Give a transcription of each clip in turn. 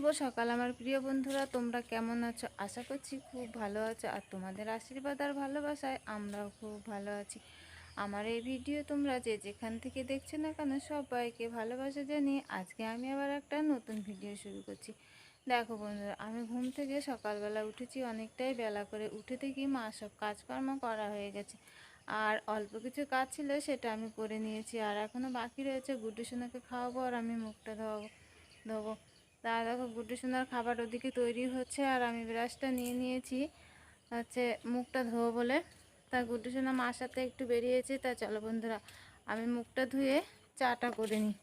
শুভ সকাল আমার প্রিয় বন্ধুরা, তোমরা কেমন আছো? আশা করছি খুব ভালো আছো, আর তোমাদের আশীর্বাদ আর ভালোবাসায় আমরাও খুব ভালো আছি। আমার এই ভিডিও তোমরা যে যেখান থেকে দেখছো না কেন সবাইকে ভালোবাসা জানিয়ে আজকে আমি আবার একটা নতুন ভিডিও শুরু করছি। দেখো বন্ধুরা, আমি ঘুম থেকে সকালবেলা উঠেছি, অনেকটাই বেলা করে উঠে থেকে মা সব কাজকর্ম করা হয়ে গেছে, আর অল্প কিছু কাজ ছিল সেটা আমি করে নিয়েছি, আর এখনও বাকি রয়েছে। গুড্ডু সোনাকে খাওয়াবো আর আমি মুখটা ধোবো। তা দেখো গুড্ডু সোনার খাবার ওদিকে তৈরি হচ্ছে, আর আমি ব্রাশটা নিয়ে নিয়েছি হচ্ছে মুখটা ধোবো বলে। তা গুড্ডু সোনা মার সাথে একটু বেরিয়েছে। তা চলো বন্ধুরা, আমি মুখটা ধুয়ে চাটা করে নিই,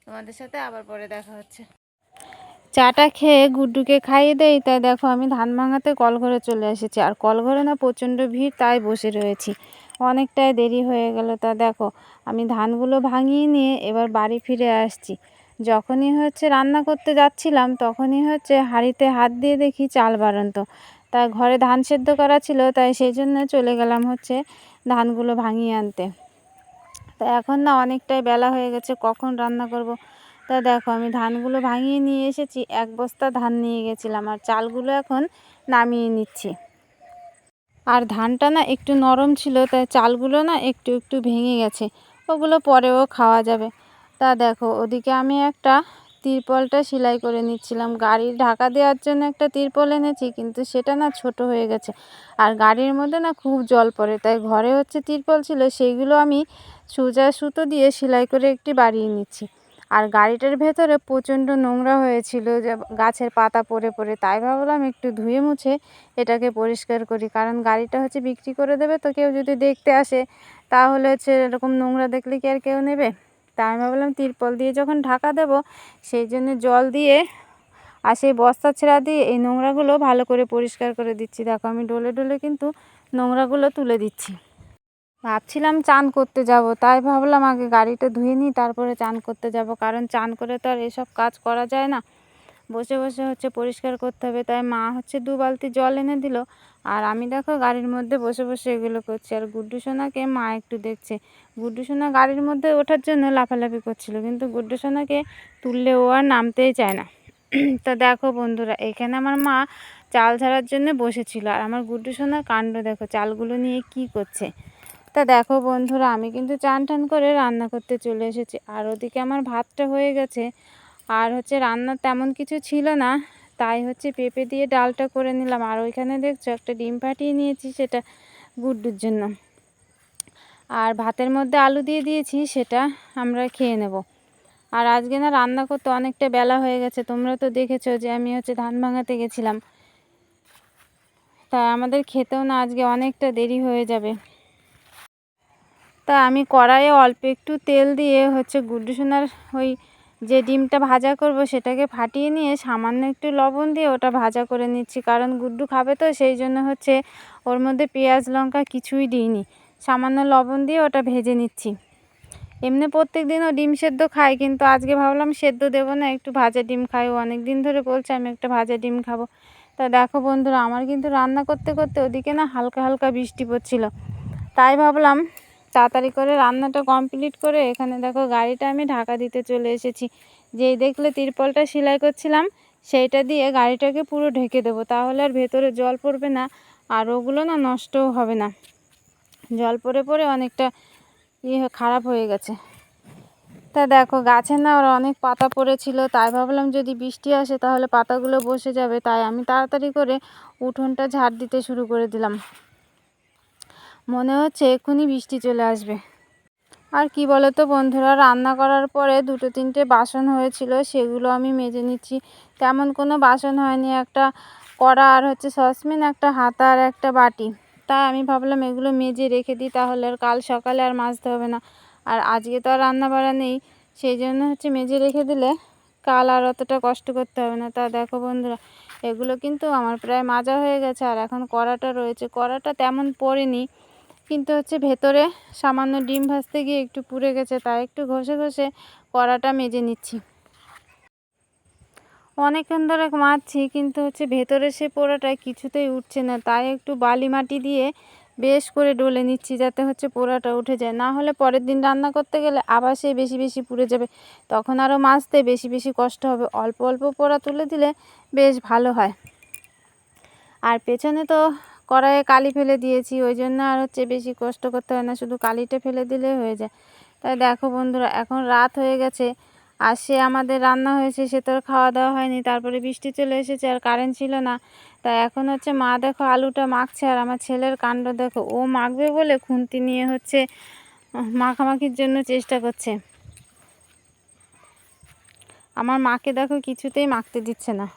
তোমাদের সাথে আবার পরে দেখা হচ্ছে। চাটা খেয়ে গুড্ডুকে খাইয়ে দেই। তাই দেখো আমি ধান ভাঙাতে কলঘরে চলে এসেছি, আর কলঘরে না প্রচণ্ড ভিড়, তাই বসে রয়েছি, অনেকটাই দেরি হয়ে গেল। তা দেখো আমি ধানগুলো ভাঙিয়ে নিয়ে এবার বাড়ি ফিরে আসছি। যখনই হচ্ছে রান্না করতে যাচ্ছিলাম তখনই হচ্ছে হাঁড়িতে হাত দিয়ে দেখি চাল বাড়ন্ত। তাই ঘরে ধান সেদ্ধ করা ছিল, তাই সেই জন্য চলে গেলাম হচ্ছে ধানগুলো ভাঙিয়ে আনতে। তা এখন না অনেকটাই বেলা হয়ে গেছে, কখন রান্না করব। তা দেখো আমি ধানগুলো ভাঙিয়ে নিয়ে এসেছি, এক বস্তা ধান নিয়ে গেছিলাম, আর চালগুলো এখন নামিয়ে নিচ্ছি। আর ধানটা না একটু নরম ছিল, তাই চালগুলো না একটু একটু ভেঙে গেছে, ওগুলো পরেও খাওয়া যাবে। তা দেখো ওদিকে আমি একটা তিরপলটা সেলাই করে নিচ্ছিলাম। গাড়ির ঢাকা দেওয়ার জন্য একটা তিরপল এনেছি, কিন্তু সেটা না ছোট হয়ে গেছে, আর গাড়ির মধ্যে না খুব জল পড়ে, তাই ঘরে হচ্ছে তিরপল ছিল সেইগুলো আমি সোজা সুতো দিয়ে সেলাই করে একটি বাড়িয়ে নিচ্ছি। আর গাড়িটার ভেতরে প্রচণ্ড নোংরা হয়েছিল, যে গাছের পাতা পড়ে পড়ে, তাই ভাবলাম একটু ধুয়ে মুছে এটাকে পরিষ্কার করি, কারণ গাড়িটা হচ্ছে বিক্রি করে দেবে, তো কেউ যদি দেখতে আসে তাহলে হচ্ছে এরকম নোংরা দেখলে কি আর কেউ নেবে। তাই আমি ভাবলাম তিরপল দিয়ে যখন ঢাকা দেব সেই জন্য জল দিয়ে আর সেই বস্তা ছেঁড়া দিয়ে এই নোংরাগুলো ভালো করে পরিষ্কার করে দিচ্ছি। দেখো আমি ডলে ডলে কিন্তু নোংরাগুলো তুলে দিচ্ছি। ভাবছিলাম চান করতে যাব, তাই ভাবলাম আগে গাড়িটা ধুয়ে নিই, তারপরে চান করতে যাব, কারণ চান করে তো আর এসব কাজ করা যায় না, বসে বসে হচ্ছে পরিষ্কার করতে হবে। তাই মা হচ্ছে 2 বালতি জল এনে দিল, আর আমি দেখো গাড়ির মধ্যে বসে বসে এগুলো করছি। আর গুড্ডু সোনাকে মা একটু দেখছে। গুড্ডু সোনা গাড়ির মধ্যে ওঠার জন্য লাফালাফি করছিল, কিন্তু গুড্ডু সোনাকে তুললে ও আর নামতেই চায় না। তা দেখো বন্ধুরা, এখানে আমার মা চাল ঝাড়ার জন্য বসেছিল, আর আমার গুড্ডু সোনার কাণ্ড দেখো, চালগুলো নিয়ে কি করছে। তা দেখো বন্ধুরা, আমি কিন্তু চান টান করে রান্না করতে চলে এসেছি, আর ওদিকে আমার ভাতটা হয়ে গেছে, আর হচ্ছে রান্না তেমন কিছু ছিল না, তাই হচ্ছে পেঁপে দিয়ে ডালটা করে নিলাম। আর ওইখানে দেখছো একটা ডিম ফাটিয়ে নিয়েছি, সেটা গুড্ডুর জন্য। আর ভাতের মধ্যে আলু দিয়ে দিয়েছি, সেটা আমরা খেয়ে নেব। আর আজকে না রান্না করতে অনেকটা বেলা হয়ে গেছে, তোমরা তো দেখেছো যে আমি হচ্ছে ধান ভাঙাতে গেছিলাম, তাই আমাদের খেতেও না আজকে অনেকটা দেরি হয়ে যাবে। তা আমি কড়াইয়ে অল্প একটু তেল দিয়ে হচ্ছে গুড্ডু সোনার ওই যে ডিমটা ভাজা করব সেটাকে ফাটিয়ে নিয়ে সামান্য একটু লবণ দিয়ে ওটা ভাজা করে নিচ্ছি, কারণ গুড্ডু খাবে তো, সেই জন্য হচ্ছে ওর মধ্যে পেঁয়াজ লঙ্কা কিছুই দিইনি, সামান্য লবণ দিয়ে ওটা ভেজে নিচ্ছি। এমনি প্রত্যেক দিনও ডিম সেদ্ধ খাই, কিন্তু আজকে ভাবলাম সেদ্ধ দেবো না, একটু ভাজা ডিম খাই, ও অনেক দিন ধরে বলছে আমি একটা ভাজা ডিম খাবো। তা দেখো বন্ধুরা, আমার কিন্তু রান্না করতে করতে ওদিকে না হালকা হালকা বৃষ্টি পড়ছিল, তাই ভাবলাম তাড়াতাড়ি করে রান্নাটা কমপ্লিট করে এখানে দেখো গাড়িটা আমি ঢাকা দিতে চলে এসেছি। যেই দেখলে তিরপলটা সেলাই করছিলাম সেইটা দিয়ে গাড়িটাকে পুরো ঢেকে দেবো, তাহলে আর ভেতরে জল পড়বে না, আর ওগুলো না নষ্টও হবে না। জল পড়ে পড়ে অনেকটা খারাপ হয়ে গেছে। তা দেখো গাছে না ওরা অনেক পাতা পড়েছিল, তাই ভাবলাম যদি বৃষ্টি আসে তাহলে পাতাগুলো বসে যাবে, তাই আমি তাড়াতাড়ি করে উঠোনটা ঝাড় দিতে শুরু করে দিলাম। মনে হচ্ছে এক্ষুনি বৃষ্টি চলে আসবে। আর কি বলো তো বন্ধুরা, রান্না করার পরে 2-3টে বাসন হয়েছিল, সেগুলো আমি মেজে নিচ্ছি। তেমন কোনো বাসন হয়নি, একটা কড়া আর হচ্ছে সসপ্যান, একটা হাতা আর একটা বাটি। তাই আমি ভাবলাম এগুলো মেজে রেখে দিই, তাহলে আর কাল সকালে আর মাজতে হবে না। আর আজকে তো আর রান্না বাড়া নেই, সেই জন্য হচ্ছে মেজে রেখে দিলে কাল আর অতটা কষ্ট করতে হবে না। তা দেখো বন্ধুরা, এগুলো কিন্তু আমার প্রায় মাজা হয়ে গেছে, আর এখন কড়াটা রয়েছে। কড়াটা তেমন পড়েনি, কিন্তু হচ্ছে ভেতরে সামান্য ডিম ভাজতে গিয়ে একটু পুড়ে গেছে, তাই একটু ঘষে ঘষে কড়াটা মেজে নিচ্ছি। অনেকক্ষণ ধরে মাজছি, কিন্তু হচ্ছে ভেতরে সে পোড়াটা কিছুতেই উঠছে না, তাই একটু বালি মাটি দিয়ে বেশ করে ডলে নিচ্ছি যাতে হচ্ছে পোড়াটা উঠে যায়, না হলে পরের দিন রান্না করতে গেলে আবার সেই বেশি বেশি পুড়ে যাবে, তখন আরও মাজতে বেশি বেশি কষ্ট হবে। অল্প অল্প পোড়া তুলে দিলে বেশ ভালো হয়। আর পেছনে তো কড়াইয়ে কালি ফেলে দিয়েছি, ওই জন্য আর হচ্ছে বেশি কষ্ট করতে হয় না, শুধু কালিটা ফেলে দিলে হয়ে যায়। তাই দেখো বন্ধুরা, এখন রাত হয়ে গেছে আর সে আমাদের রান্না হয়েছে, সে তো আর খাওয়া দাওয়া হয়নি। তারপরে বৃষ্টি চলে এসেছে আর কারেন্ট ছিল না। তাই এখন হচ্ছে মা দেখো আলুটা মাখছে, আর আমার ছেলের কাণ্ড দেখো, ও মাখবে বলে খুন্তি নিয়ে হচ্ছে মাখামাখির জন্য চেষ্টা করছে। আমার মাকে দেখো কিছুতেই মাখতে দিচ্ছে না।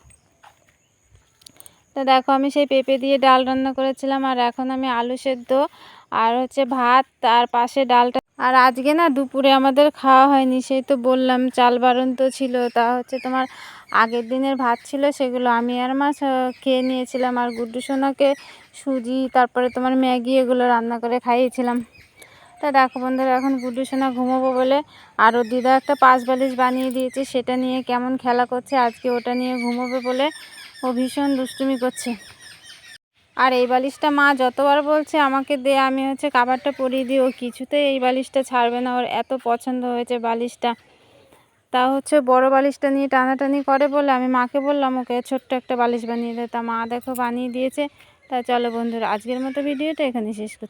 তো দেখো আমি সেই পেঁপে দিয়ে ডাল রান্না করেছিলাম, আর এখন আমি আলু সেদ্ধ আর হচ্ছে ভাত, তার পাশে ডালটা। আর আজকে না দুপুরে আমাদের খাওয়া হয়নি, সেই তো বললাম চাল বারণ তো ছিল। তা হচ্ছে তোমার আগের দিনের ভাত ছিল, সেগুলো আমি আর মা খেয়ে নিয়েছিলাম, আর গুড্ডু সোনাকে সুজি তারপরে তোমার ম্যাগি এগুলো রান্না করে খাইয়েছিলাম। তা দেখো বন্ধুরা, এখন গুড্ডু সোনা ঘুমোবো বলে আরও দিদা একটা পাশ বালিশ বানিয়ে দিয়েছে, সেটা নিয়ে কেমন খেলা করছে। আজকে ওটা নিয়ে ঘুমোবে বলে ও ভীষণ দুষ্টুমি করছে। আর এই বালিশটা মা যতবার বলছে আমাকে দে, আমি হচ্ছে কাভারটা পরিয়ে দিই, ও কিছুতেই এই বালিশটা ছাড়বে না, ওর এত পছন্দ হয়েছে বালিশটা। তা হচ্ছে বড় বালিশটা নিয়ে টানাটানি করে বলে আমি মাকে বললাম ওকে ছোট্ট একটা বালিশ বানিয়ে দেয়। তা মা দেখো বানিয়ে দিয়েছে। তা চলো বন্ধুরা, আজকের মতো ভিডিওটা এখানে শেষ করছি।